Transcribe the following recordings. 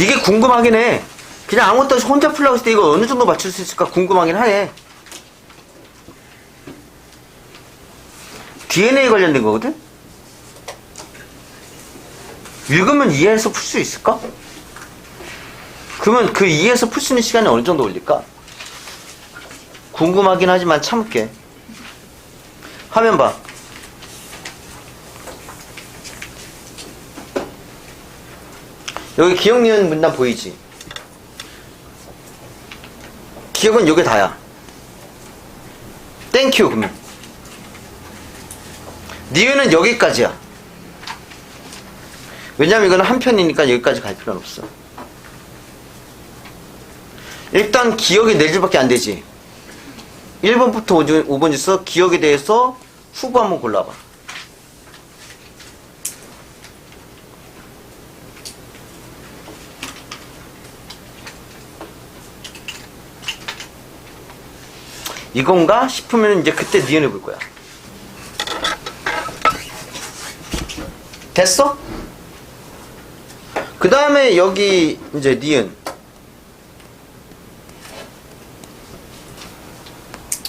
이게 궁금하긴 해. 그냥 아무것도 없이 혼자 풀려고 했을 때 이거 어느 정도 맞출 수 있을까 궁금하긴 하네. DNA 관련된 거거든? 읽으면 이해해서 풀 수 있을까? 그러면 그 이해해서 풀 수 있는 시간이 어느 정도 걸릴까? 궁금하긴 하지만 참을게. 화면 봐. 여기 기억, 니은, 문단 보이지? 기억은 요게 다야. 땡큐 그러면. 니은은 여기까지야. 왜냐면 이거는 한 편이니까 여기까지 갈 필요는 없어. 일단 기억이 4줄밖에 안 되지. 1번부터 5번 있어. 기억에 대해서 후보 한번 골라봐. 이건가 싶으면 이제 그때 니은 해볼 거야. 됐어? 그 다음에 여기 이제 니은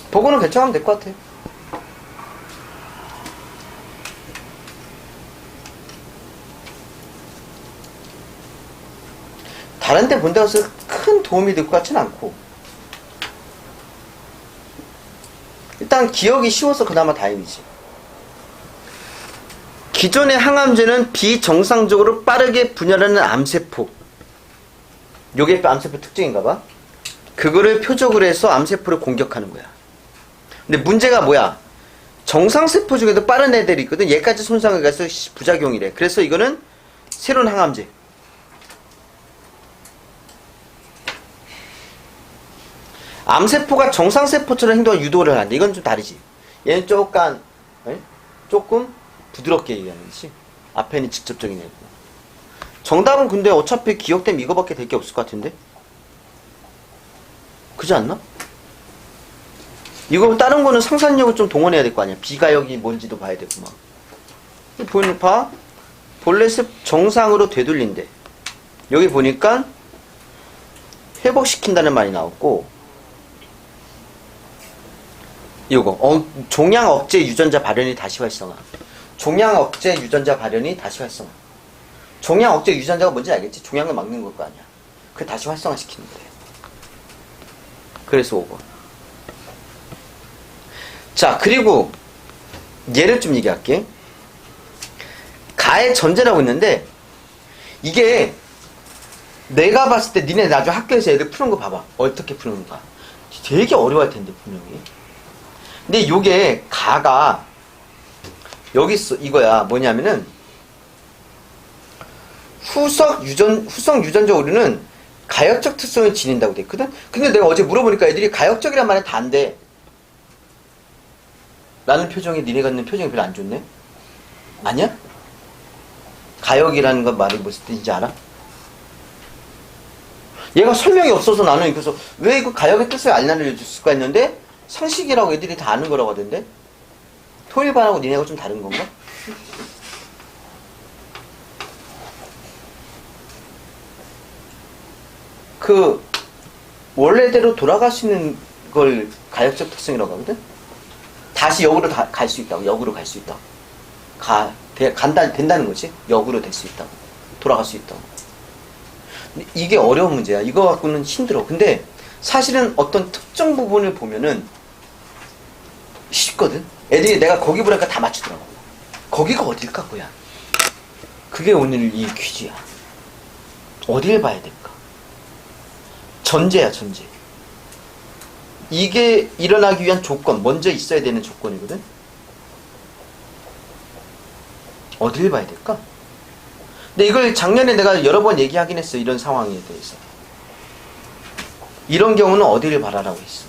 보고는 결정하면 될 것 같아. 다른 데 본다고 해서 큰 도움이 될 것 같지는 않고, 일단 기억이 쉬워서 그나마 다행이지. 기존의 항암제는 비정상적으로 빠르게 분열하는 암세포, 요게 암세포 특징인가봐. 그거를 표적으로 해서 암세포를 공격하는 거야. 근데 문제가 뭐야? 정상세포 중에도 빠른 애들이 있거든. 얘까지 손상을 가서 부작용이래. 그래서 이거는 새로운 항암제. 암세포가 정상세포처럼 행동을 유도를 하는데 이건 좀 다르지. 얘는 조금 부드럽게 얘기하는 거지. 앞에는 직접적인 얘기고. 정답은 근데 어차피 기억되면 이거밖에 될 게 없을 것 같은데? 그지 않나? 이거 다른 거는 상상력을 좀 동원해야 될 거 아니야. 비가역이 뭔지도 봐야 되고 막. 보이는 봐. 볼넷을 정상으로 되돌린대. 여기 보니까 회복시킨다는 말이 나왔고, 요거 종양 억제 유전자 발현이 다시 활성화. 종양 억제 유전자 발현이 다시 활성화. 종양 억제 유전자가 뭔지 알겠지? 종양을 막는 걸 거 아니야. 그걸 다시 활성화 시키는 거래. 그래서 5번. 자, 그리고 얘를 좀 얘기할게. 가의 전제라고 있는데, 이게 내가 봤을 때 니네 나중에 학교에서 애들 푸는 거 봐봐. 어떻게 푸는가. 되게 어려워할 텐데 분명히. 근데 요게 가가 여기 있어. 이거야. 뭐냐면은 후성 유전자 오류는 가역적 특성을 지닌다고 돼 있거든. 근데 내가 어제 물어보니까 애들이 가역적이란 말은 다 안 돼. 라는 표정이 니네가 있는 표정이 별로 안 좋네. 아니야? 가역이라는 건 말이 무슨 뜻인지 알아? 얘가 설명이 없어서 나는 그래서 왜 이거 가역의 뜻을 알려줄 수가 있는데 상식이라고 애들이 다 아는 거라고 하던데? 토일반하고 니네가 좀 다른 건가? 그 원래대로 돌아갈 수 있는 걸 가역적 특성이라고 하거든? 다시 역으로 갈 수 있다고. 역으로 갈 수 있다고. 된다는 거지. 역으로 될 수 있다고. 돌아갈 수 있다고. 근데 이게 어려운 문제야. 이거 갖고는 힘들어. 근데 사실은 어떤 특정 부분을 보면은 쉽거든. 애들이 내가 거기 보니까 다 맞추더라고. 거기가 어딜까 뭐야. 그게 오늘 이 퀴즈야. 어딜 봐야 될까? 전제야, 전제. 이게 일어나기 위한 조건, 먼저 있어야 되는 조건이거든. 어딜 봐야 될까? 근데 이걸 작년에 내가 여러 번 얘기하긴 했어. 이런 상황에 대해서. 이런 경우는 어디를 봐라라고 했어.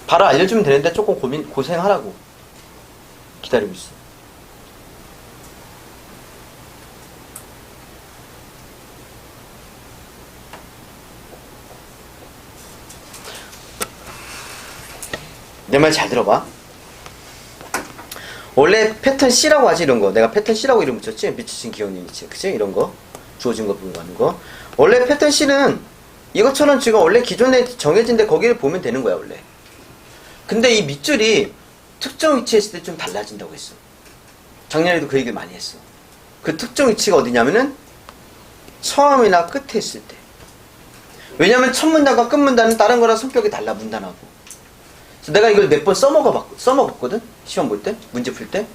바로 알려주면 되는데 조금 고생하라고 기다리고 있어. 내 말 잘 들어봐. 원래 패턴 C라고 하지, 이런 거. 내가 패턴 C라고 이름 붙였지? 미치신 기억 유니치. 그치? 이런 거. 주어진 거 분류하는 거. 원래 패턴 C는 이것처럼 지금 원래 기존에 정해진 데 거기를 보면 되는 거야, 원래. 근데 이 밑줄이 특정 위치에 있을 때 좀 달라진다고 했어. 작년에도 그 얘기를 많이 했어. 그 특정 위치가 어디냐면은 처음이나 끝에 있을 때. 왜냐면 첫 문단과 끝 문단은 다른 거랑 성격이 달라, 문단하고. 그래서 내가 이걸 몇 번 써먹었거든? 시험 볼 때? 문제 풀 때?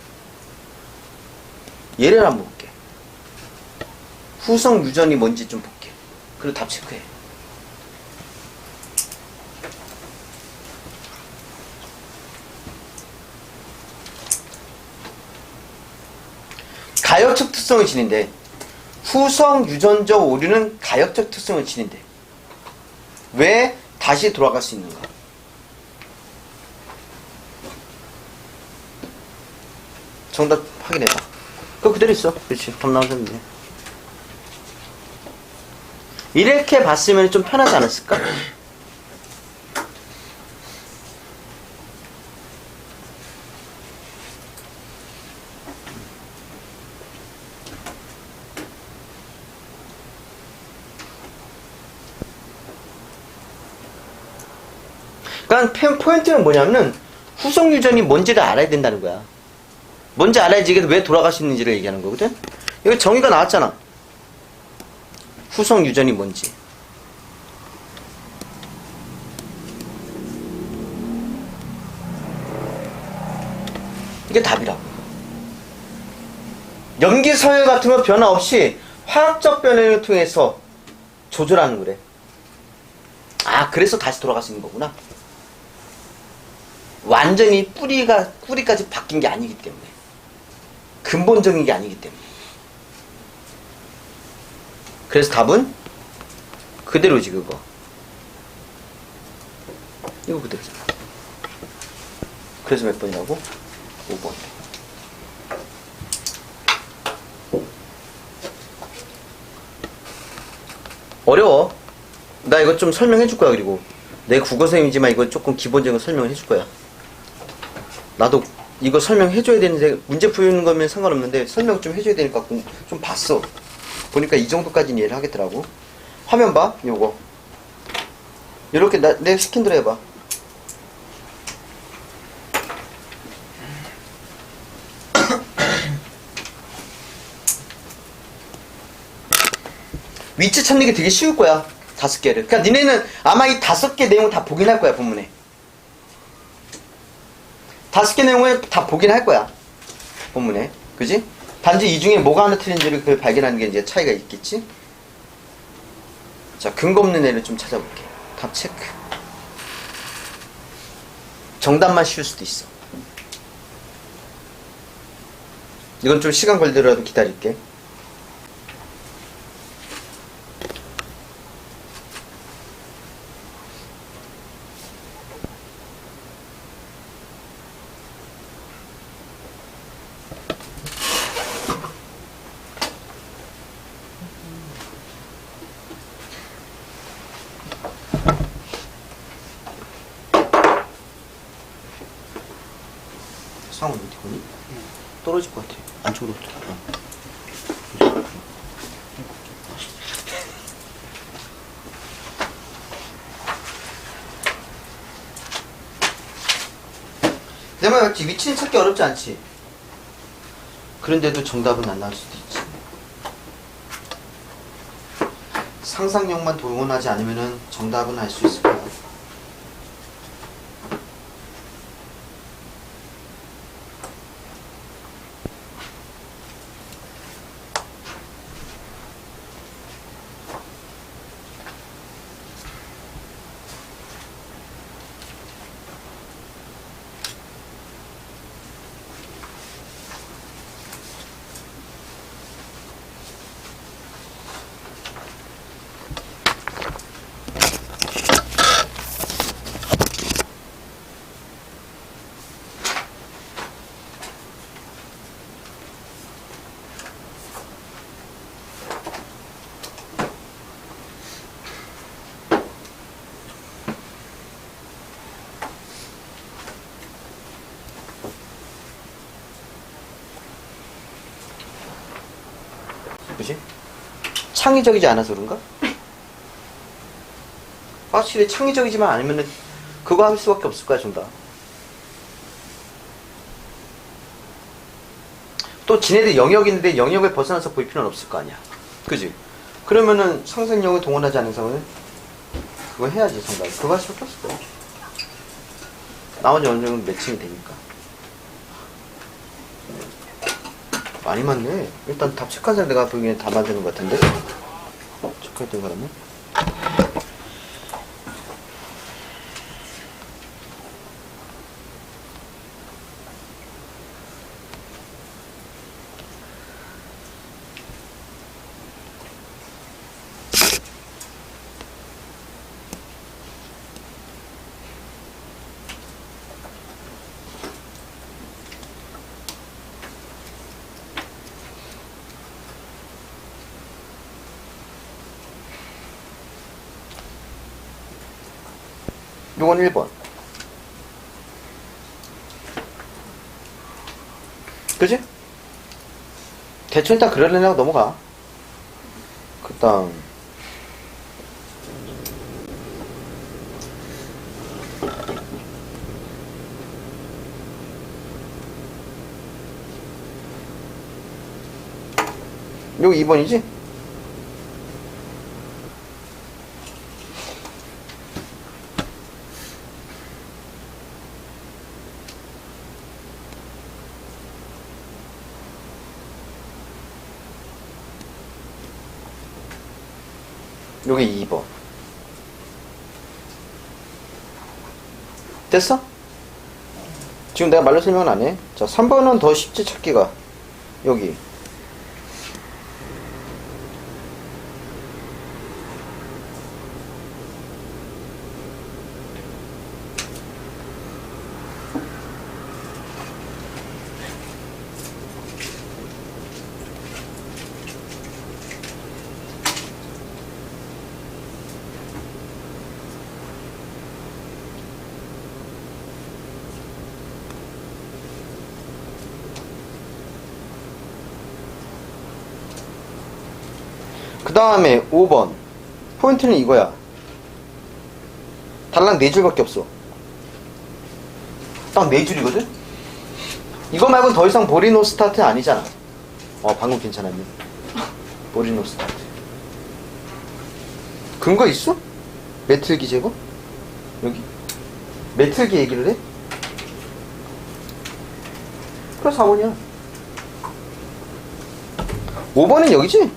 예를 한번 볼게. 후성 유전이 뭔지 좀 볼게. 그리고 답 체크해. 가역적 특성을 지닌대. 후성 유전적 오류는 가역적 특성을 지닌대. 왜 다시 돌아갈 수 있는가? 정답 확인해봐. 그거 그대로 있어. 그렇지. 답 나오셨는데. 이렇게 봤으면 좀 편하지 않았을까? 그러니까 포인트는 뭐냐면 후속 유전이 뭔지를 알아야 된다는 거야. 뭔지 알아야지 이게 왜 돌아갈 수 있는지를 얘기하는 거거든. 이거 정의가 나왔잖아. 후속 유전이 뭔지. 이게 답이라고. 염기 서열 같은 거 변화 없이 화학적 변화를 통해서 조절하는 거래. 아, 그래서 다시 돌아갈 수 있는 거구나. 완전히 뿌리까지 바뀐 게 아니기 때문에. 근본적인 게 아니기 때문에. 그래서 답은 그대로지, 그거. 이거 그대로잖아. 그래서 몇 번이라고? 5번. 어려워. 나 이거 좀 설명해 줄 거야. 그리고 내 국어 선생님이지만 이거 조금 기본적인 설명을 해줄 거야. 나도 이거 설명해 줘야 되는데, 문제 푸는 거면 상관없는데 설명 좀 해줘야 되니까 좀 봤어. 보니까 이 정도까지는 이해를 하겠더라고. 화면 봐. 요거 이렇게 내 시킨 대로 해봐. 위치 찾는 게 되게 쉬울 거야. 5개를. 그러니까 니네는 아마 이 5개 내용 다 보긴 할 거야, 본문에. 5개 내용을 다 보긴 할 거야, 본문에. 그지? 단지 이 중에 뭐가 하나 틀린지를 그걸 발견하는 게 이제 차이가 있겠지? 자, 근거 없는 애를 좀 찾아볼게. 답 체크. 정답만 쉬울 수도 있어. 이건 좀 시간 걸리더라도 기다릴게. 상은 어디 거니? 떨어질 것 같아. 안쪽으로. 내 말 맞지? 위치는 찾기 어렵지 않지? 그런데도 정답은 안 나올 수도 있지. 상상력만 동원하지 않으면 정답은 알 수 있을 거야. 그치? 창의적이지 않아서 그런가? 확실히 창의적이지만 않으면 그거 할 수밖에 없을 거야, 정답. 또 지네들 영역이 있는데 영역을 벗어나서 볼 필요는 없을 거 아니야. 그지? 그러면은 상상력을 동원하지 않은 상황은 그거 해야지, 정답. 그거 할 수밖에 없을 거야. 나머지 어느 정도 매칭이 되니까. 많이 맞네. 일단 답 체크한 사람 내가 보기엔 다 맞는 것 같은데? 체크했던 사람은? 요건 1번. 그지? 대충 딱 그러려냐고 넘어가. 그 다음. 요거 2번이지? 요게 2번. 됐어? 지금 내가 말로 설명은 안 해. 자, 3번은 더 쉽지, 찾기가. 여기. 그 다음에 5번. 포인트는 이거야. 달랑 4줄밖에 없어. 딱 4줄이거든? 이거 말고는 더 이상 보리노 스타트 아니잖아. 방금 괜찮았네. 보리노 스타트. 근거 있어? 메틀기 제거? 여기? 메틀기 얘기를 해? 그래, 4번이야. 5번은 여기지?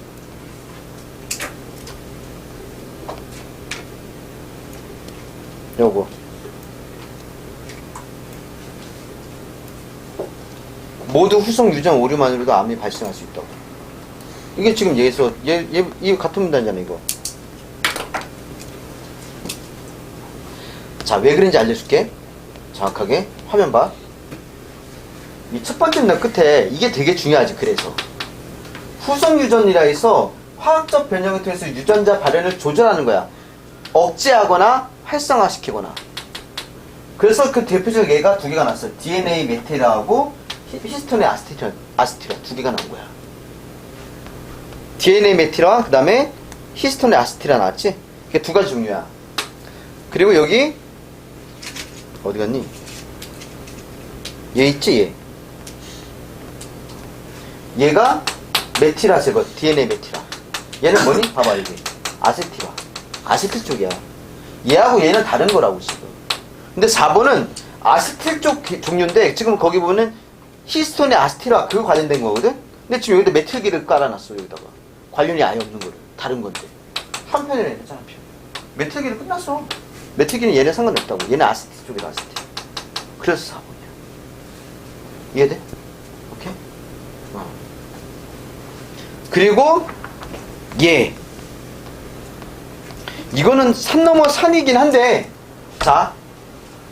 요거 모두 후성 유전 오류만으로도 암이 발생할 수 있다고. 이게 지금 얘에서 얘 같은 문단이잖아 이거. 자, 왜 그런지 알려줄게. 정확하게 화면 봐. 이 첫 번째 문단 끝에 이게 되게 중요하지. 그래서 후성 유전이라 해서 화학적 변형을 통해서 유전자 발현을 조절하는 거야. 억제하거나 활성화시키거나. 그래서 그 대표적 예가 두 개가 났어요. DNA 메테라하고 히스톤의 아스티라 두 개가 나온 거야. DNA 메티라와 그 다음에 히스톤의 아스티라 나왔지? 그게 두 가지 종류야. 그리고 여기 어디 갔니? 얘 있지? 얘가 메티라 제거, DNA 메티라. 얘는 뭐니? 봐봐 여기 아세티라. 아세틸 쪽이야. 얘하고 얘는 다른 거라고 지금. 근데 4번은 아세틸 쪽 종류인데 지금 거기 보면은 히스톤의 아스티라 그거 관련된 거거든? 근데 지금 여기다 메틸기를 깔아놨어 여기다가. 관련이 아예 없는 거를. 다른 건데. 한 편이라 했잖아, 편. 메틸기는 끝났어. 메틸기는 얘네 상관없다고. 얘는 아세틸 쪽이다, 아세틸. 그래서 4번이야. 이해돼? 오케이? 그리고 얘. 이거는 산 넘어 산이긴 한데, 자,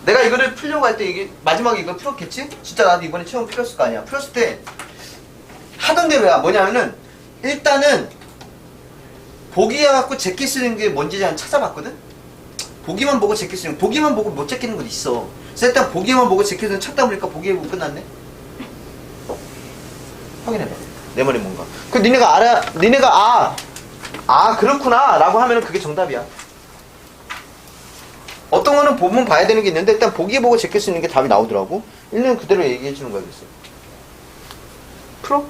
내가 이거를 풀려고 할 때 이게 마지막에 이거 풀었겠지? 진짜 나도 이번에 처음 풀었을 거 아니야. 풀었을 때 하던 대로야. 뭐냐면은 일단은 보기야 갖고 제끼 쓰는 게 뭔지 잘 찾아봤거든. 보기만 보고 제끼 쓰는, 보기만 보고 못 제끼는 건 있어. 그래서 일단 보기만 보고 제끼는 찾다 보니까 보기에 보고 끝났네. 확인해봐. 내 말이 뭔가. 그 니네가 알아, 니네가 그렇구나 라고 하면은 그게 정답이야. 어떤 거는 보면 봐야 되는 게 있는데 일단 보기 보고 제낄 수 있는 게 답이 나오더라고. 있는 그대로 얘기해 주는 거야. 그래서 풀어?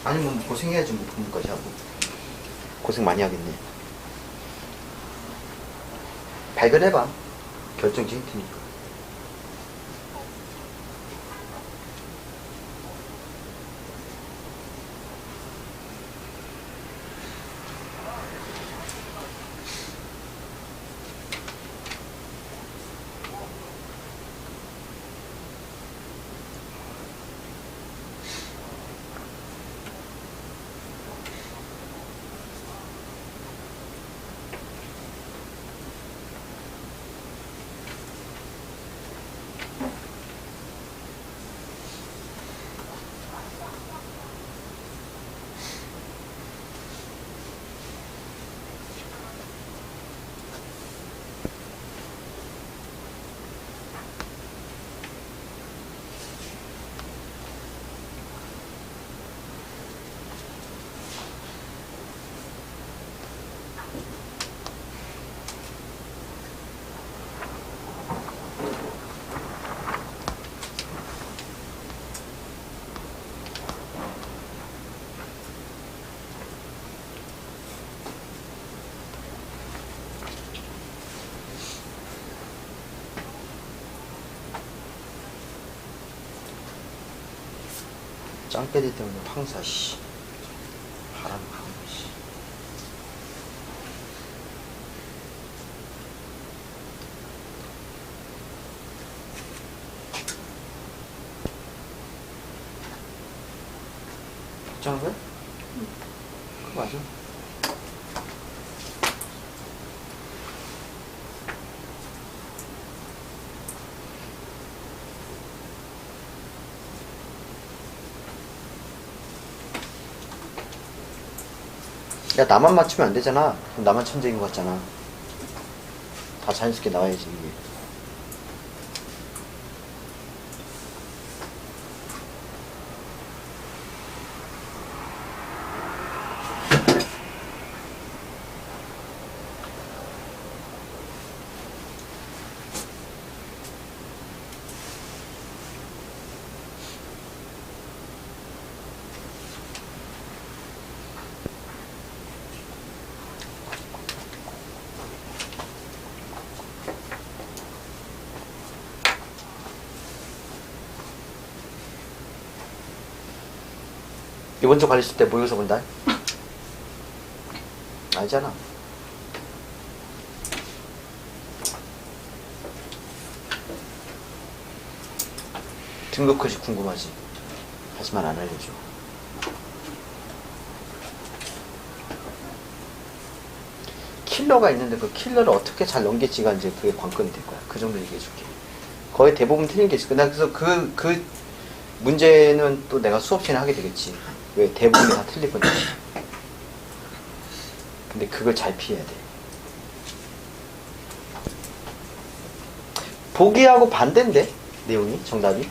아니면 뭐 고생해야지 뭐 부문까지 하고. 고생 많이 하겠네. 발견해봐. 결정지 힌트니까. 짱깨들 때문에 황사 씨 바람 가고 씨. 걱정한 거야? 그거 맞아. 야, 나만 맞추면 안 되잖아. 그럼 나만 천재인 것 같잖아. 다 자연스럽게 나와야지, 이게. 이번 주 관리실 때 모의고사 본다? 알잖아. 등급 컷이 궁금하지. 하지만 안 알려줘. 킬러가 있는데 그 킬러를 어떻게 잘 넘길지가 이제 그게 관건이 될 거야. 그 정도 얘기해 줄게. 거의 대부분 틀린 게 있을 거야. 그래서 그 문제는 또 내가 수업 시간에 하게 되겠지. 왜 대부분이 다 틀리거든. 근데 그걸 잘 피해야 돼. 보기하고 반대인데 내용이 정답이.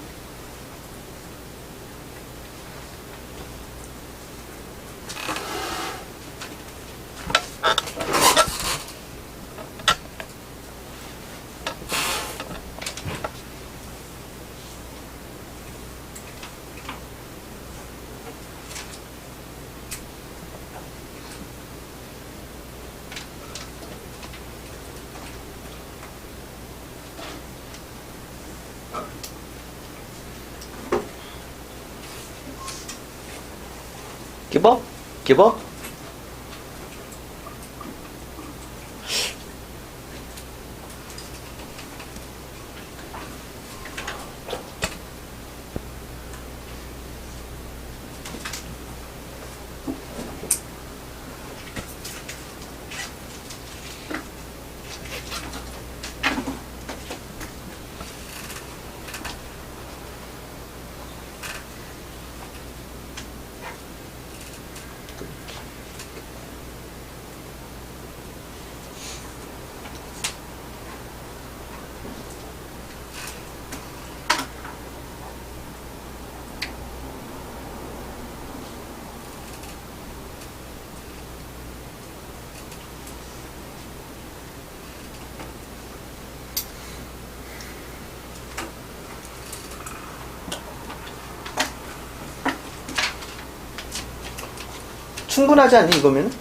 Give up? Give up? 충분하지 않니 이거면?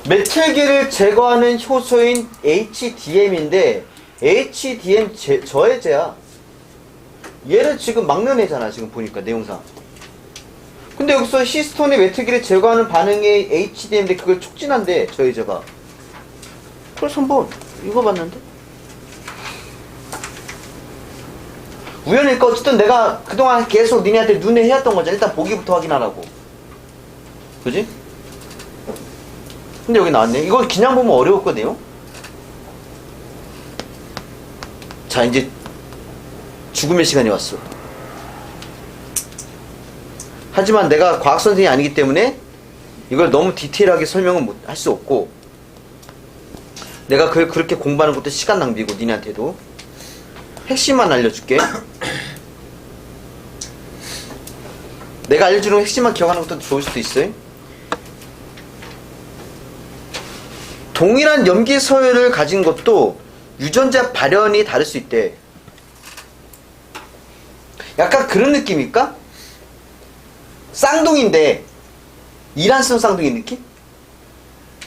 메틸기를 제거하는 효소인 HDM인데 HDM 저해제야. 얘를 지금 막는 애잖아 지금 보니까 내용상. 근데 여기서 히스톤이 메틸기를 제거하는 반응이 HDM인데 그걸 촉진한대 저해제가. 그래서 한번 읽어봤는데 우연일까 어쨌든 내가 그동안 계속 니네한테 눈에 해왔던 거잖아. 일단 보기부터 확인하라고. 그지? 근데 여기 나왔네. 이거 그냥 보면 어려웠거든요. 자 이제 죽음의 시간이 왔어. 하지만 내가 과학선생이 아니기 때문에 이걸 너무 디테일하게 설명은 할 수 없고 내가 그걸 그렇게 공부하는 것도 시간 낭비고 니네한테도 핵심만 알려줄게. 내가 알려주는 핵심만 기억하는 것도 좋을 수도 있어요. 동일한 염기 서열을 가진 것도 유전자 발현이 다를 수 있대. 약간 그런 느낌일까? 쌍둥이인데 이란성 쌍둥이 느낌?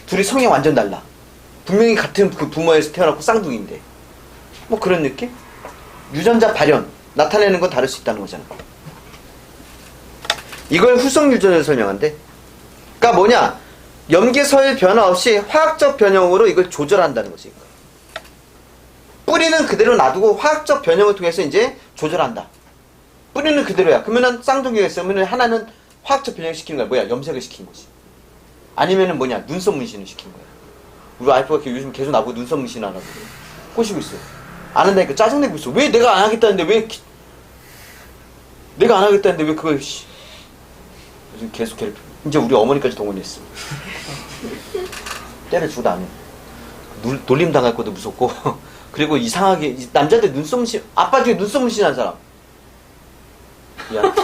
둘이 성향 완전 달라. 분명히 같은 그 부모에서 태어났고 쌍둥이인데 뭐 그런 느낌? 유전자 발현 나타내는 건 다를 수 있다는 거잖아. 이걸 후성 유전을 설명한대. 그러니까 뭐냐? 염기 서열 변화 없이 화학적 변형으로 이걸 조절한다는 거지. 뿌리는 그대로 놔두고 화학적 변형을 통해서 이제 조절한다. 뿌리는 그대로야. 그러면은 쌍둥이가 있으면 하나는 화학적 변형을 시키는 거야. 뭐야? 염색을 시키는 거지. 아니면은 뭐냐? 눈썹 문신을 시키는 거야. 우리 와이프가 요즘 계속 나보고 눈썹 문신하라고 꼬시고 있어. 안 한다니까 짜증내고 있어. 왜 내가 안 하겠다는데 내가 안 하겠다는데 왜 그걸 요즘 계속 괴롭혀. 이제 우리 어머니까지 동원했어. 때려주고도 안 해. 놀림 당할 것도 무섭고 그리고 이상하게 남자들 눈썹 문신 아빠 중에 눈썹 문신한 사람 야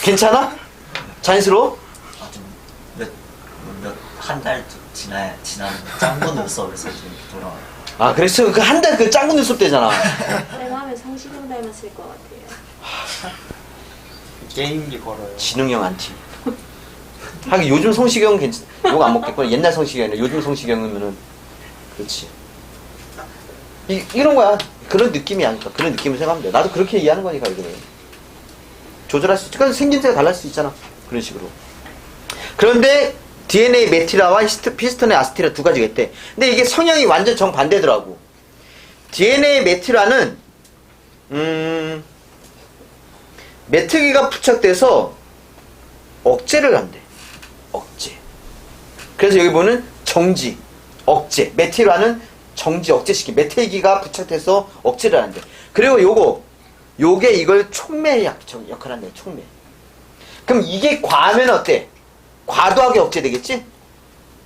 괜찮아? 자연스러워? 한 달 지난 짱구 눈썹에서 지금 돌아와요. 아 그래서 그 한 달 그 짱구 눈썹 때잖아. 내 마음에 성시경 닮았을 것 같아요. 게임기 걸어요. 진웅형 안티. 하긴 요즘 성시경은 괜찮. 욕 안 먹겠구나. 옛날 성시경이 아니라 요즘 성시경이면은 그렇지. 이런 거야. 그런 느낌이 아닐까. 그런 느낌을 생각하면 돼. 나도 그렇게 이해하는 거니까 이거는. 조절할 수 있지. 그러니까 생김새가 달라질 수 있잖아. 그런 식으로. 그런데 DNA 메티라와 피스톤의 아세틸라 두 가지가 있대. 근데 이게 성향이 완전 정반대더라고. DNA 메티라는 메트기가 부착돼서 억제를 한대. 억제. 그래서 여기 보는 정지, 억제. 메티라는 정지, 억제시키. 메트기가 부착돼서 억제를 한대. 그리고 요게 이걸 촉매 역할을 한대. 촉매. 그럼 이게 과하면 어때? 과도하게 억제되겠지?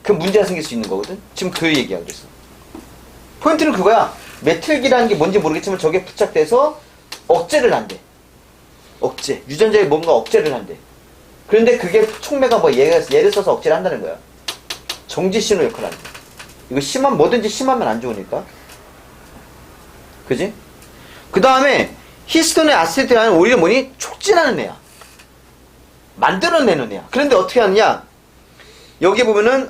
그럼 문제가 생길 수 있는 거거든? 지금 그 얘기야, 그래서. 포인트는 그거야. 메틸기라는 게 뭔지 모르겠지만 저게 부착돼서 억제를 한대. 억제. 유전자에 뭔가 억제를 한대. 그런데 그게 촉매가 뭐 얘를 써서 억제를 한다는 거야. 정지 신호 역할을 한대. 이거 뭐든지 심하면 안 좋으니까. 그지? 그 다음에 히스톤의 아세틸라는 오히려 뭐니? 촉진하는 애야. 만들어내는 애야. 그런데 어떻게 하느냐? 여기 보면은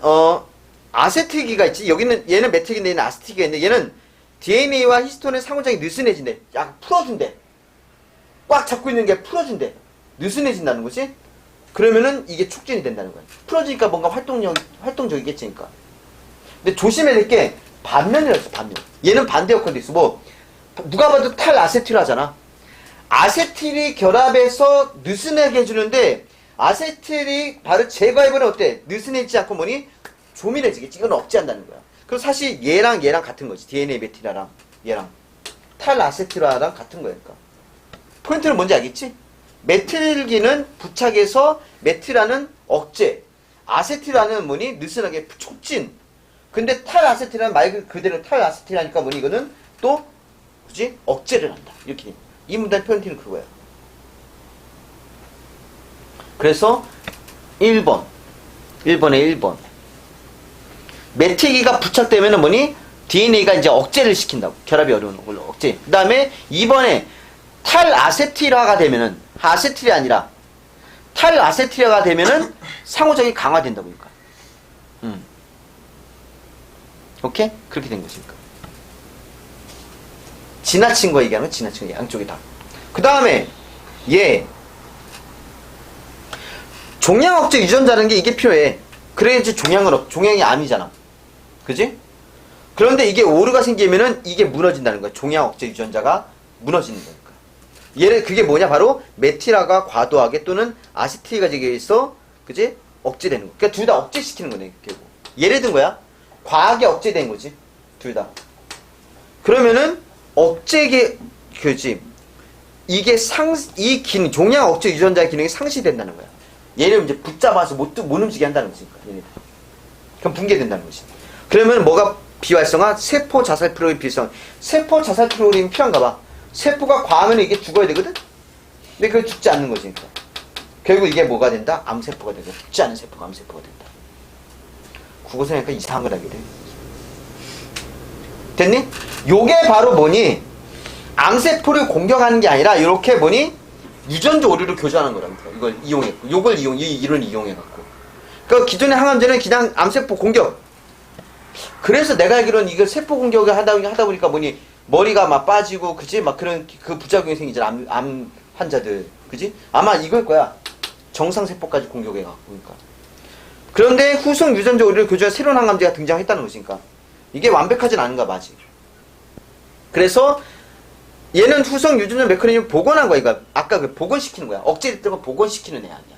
아세틸기가 있지. 여기는 얘는 메틸기인데 얘는 아세틸기가 있는데 얘는 DNA와 히스톤의 상호작용이 느슨해진대. 약간 풀어준대. 꽉 잡고 있는 게 풀어준대. 느슨해진다는 거지. 그러면은 이게 촉진이 된다는 거야. 풀어지니까 뭔가 활동적이겠지. 그러니까. 근데 조심해야 될 게 반면이라 있어. 반면. 얘는 반대 역할도 있어. 뭐 누가 봐도 탈아세틸하잖아. 아세틸이 결합해서 느슨하게 해주는데 아세틸이 바로 제거해버리면 어때? 느슨해지지 않고 뭐니? 조밀해지겠지. 이건 억제한다는 거야. 그리고 사실 얘랑 같은 거지. DNA 메틸라랑 얘랑 탈아세틸화랑 같은 거야. 그러니까. 포인트는 뭔지 알겠지? 메틸기는 부착해서 메틸라는 억제, 아세틸라는 뭐니? 느슨하게 촉진. 근데 탈아세틸라는 말 그대로 탈아세틸하니까 뭐니? 이거는 또 굳이 억제를 한다. 이렇게 됩니다. 이 문단의 포인트는 그거야. 그래서 1번에 1번. 메틸기가 부착되면은 뭐니? DNA가 이제 억제를 시킨다고. 결합이 어려운 걸로 억제. 그 다음에 2번에 탈아세틸화가 되면은 아세틸이 아니라 탈아세틸화가 되면은 상호작용이 강화된다고 보니까. 오케이? 그렇게 된 것이니까. 지나친 거 얘기하는 거, 지나친 거 양쪽이 다. 그 다음에 얘 종양억제 유전자라는 게 이게 필요해. 그래야지 종양이 암이잖아. 그지? 그런데 이게 오류가 생기면은 이게 무너진다는 거야. 종양억제 유전자가 무너지는 거니까. 얘는 그게 뭐냐? 바로 메틸화가 과도하게 또는 아세틸가 제거해서 그지? 억제되는 거. 그러니까 둘 다 억제시키는 거네. 결국. 예를 든 거야. 과하게 억제된 거지. 둘 다. 그러면은 억제게 그지? 이게 이 기능, 종양 억제 유전자의 기능이 상실된다는 거야. 얘를 이제 붙잡아서 못 움직이게 한다는 거니까. 얘네들. 그럼 붕괴된다는 거지. 그러면 뭐가 비활성화? 세포 자살 프로그램 비활성화. 세포 자살 프로그램이 필요한가 봐. 세포가 과하면 이게 죽어야 되거든? 근데 그걸 죽지 않는 거지. 그러니까. 결국 이게 뭐가 된다? 암세포가 되고 죽지 않은 세포가 암세포가 된다. 국어생각하니까 이상한 걸 하게 돼. 됐니? 요게 바로 뭐니? 암세포를 공격하는 게 아니라 이렇게 뭐니? 유전자 오류를 교전하는 거랍니다. 이걸 이용했고 요걸 이론 이용해갖고. 그러니까 기존의 항암제는 그냥 암세포 공격. 그래서 내가 알기로는 이걸 세포 공격을 하다 보니까 뭐니? 머리가 막 빠지고 그지? 막 그런 그 부작용이 생기잖아. 암 환자들. 그지? 아마 이걸 거야. 정상세포까지 공격해갖고. 그러니까. 그런데 후속 유전자 오류를 교조한 새로운 항암제가 등장했다는 것이니까. 이게 완벽하진 않은가 봐, 아직. 그래서 얘는 후속 유전자 메커니즘을 복원한 거야. 그러니까 아까 그 복원시키는 거야. 억제됐던 거 복원시키는 애 아니야.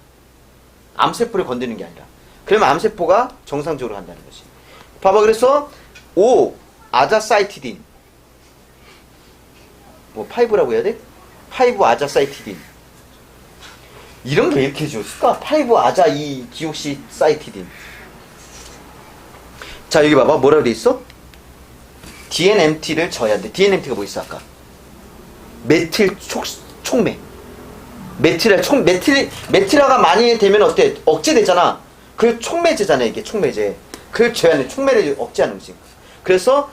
암세포를 건드는 게 아니라. 그러면 암세포가 정상적으로 한다는 것이. 봐봐. 그래서 아자사이티딘. 뭐 5라고 해야 돼? 5 아자사이티딘. 이런 거 왜 이렇게 해줬을까? 5 아자 이 디옥시 사이티딘. 자, 여기 봐봐. 뭐라고 돼 있어? DNMT를 져야 돼. DNMT가 뭐 있어, 아까? 메틸 촉매. 메틸화가 많이 되면 어때? 억제되잖아. 그 촉매제잖아, 이게. 촉매제. 그걸 져야 돼. 촉매를 억제하는 거지. 그래서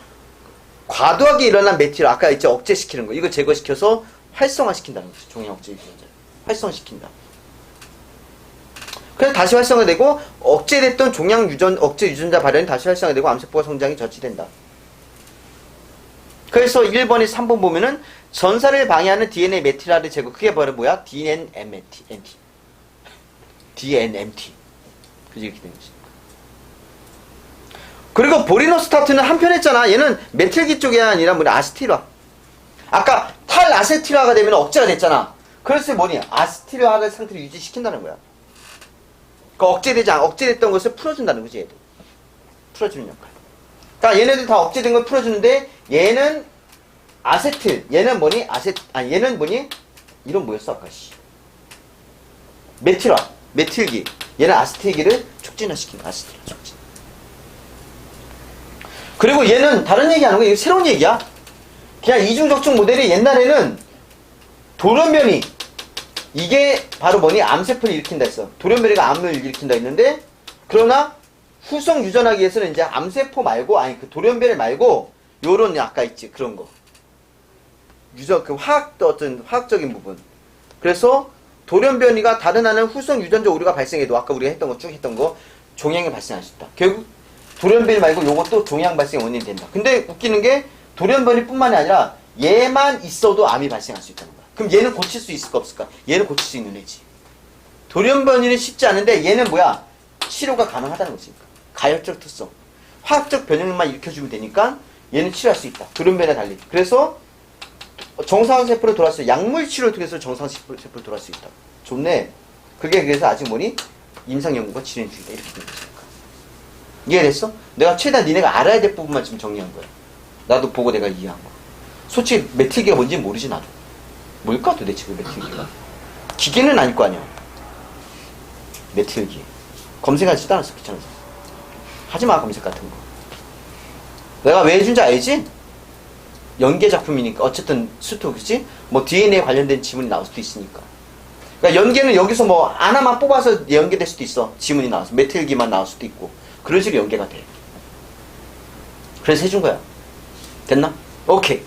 과도하게 일어난 메틸, 아까 이제 억제시키는 거. 이거 제거시켜서 활성화시킨다는 거지. 종양 억제 유전자. 활성화시킨다. 그래서 다시 활성화되고 억제됐던 억제 유전자 발현이 다시 활성화되고 암세포가 성장이 저지된다. 그래서 1번에 3번 보면은 전사를 방해하는 DNA 메틸화를 제거. 그게 바로 뭐야? DNMT. 그지? 이렇게 된 거지. 그리고 보리노스타트는 한편 했잖아. 얘는 메틸기 쪽이 아니라 뭐냐? 아세틸화. 아까 탈아세틸화가 되면 억제가 됐잖아. 그래서 뭐니? 아세틸화의 상태를 유지시킨다는 거야. 그러니까 억제됐던 것을 풀어준다는 거지, 얘도. 풀어주는 역할. 그러니까 얘네들 다 억제된 걸 풀어주는데, 얘는 아세틸, 얘는 뭐니? 얘는 뭐니? 이런 뭐였어, 아까, 씨. 메틸화, 메틸기. 얘는 아세틸기를 촉진화시킨다, 아세틸화 촉진. 그리고 얘는 다른 얘기 하는 거야. 이거 새로운 얘기야. 그냥 이중적중 모델이 옛날에는 돌연변이, 이게 바로 뭐니? 암세포를 일으킨다 했어. 돌연변이가 암을 일으킨다 했는데, 그러나 후속 유전하기 위해서는 이제 암세포 말고, 그 돌연변이 말고, 요런 아까 있지, 그런 거. 그 어떤 화학적인 부분. 그래서 돌연변이가 다른 하나는 후속 유전자 오류가 발생해도, 아까 우리가 했던 거 쭉 했던 거, 종양이 발생할 수 있다. 결국 돌연변이 말고 요것도 종양 발생의 원인이 된다. 근데 웃기는 게 돌연변이 뿐만이 아니라 얘만 있어도 암이 발생할 수 있다는 거야. 그럼 얘는 고칠 수 있을까 없을까? 얘는 고칠 수 있는 애지. 돌연변이는 쉽지 않은데 얘는 뭐야? 치료가 가능하다는 거지. 가역적 특성. 화학적 변형만 일으켜주면 되니까 얘는 치료할 수 있다. 돌연변이와 달리. 그래서 정상세포로 돌아올 수 있다. 약물 치료를 통해서 정상세포로 돌아올 수 있다. 좋네. 그게 그래서 아직 뭐니? 임상연구가 진행 중이다. 이렇게 되는 거지. 이해됐어? 내가 최대한 니네가 알아야 될 부분만 지금 정리한 거야. 나도 보고 내가 이해한 거. 솔직히 메틸기가 뭔지 모르지 나도. 뭘까 도대체 그 메틸기가? 기계는 아닐 거 아니야. 메틸기. 검색하지도 않았어. 귀찮아서. 하지마 검색 같은 거. 내가 왜 해준지 알지? 연계 작품이니까. 어쨌든 수트 그치? 뭐 DNA 관련된 지문이 나올 수도 있으니까. 그러니까 연계는 여기서 뭐 하나만 뽑아서 연계될 수도 있어. 지문이 나와서. 메틸기만 나올 수도 있고. 그런 식으로 연계가 돼. 그래서 해준 거야. 됐나? 오케이.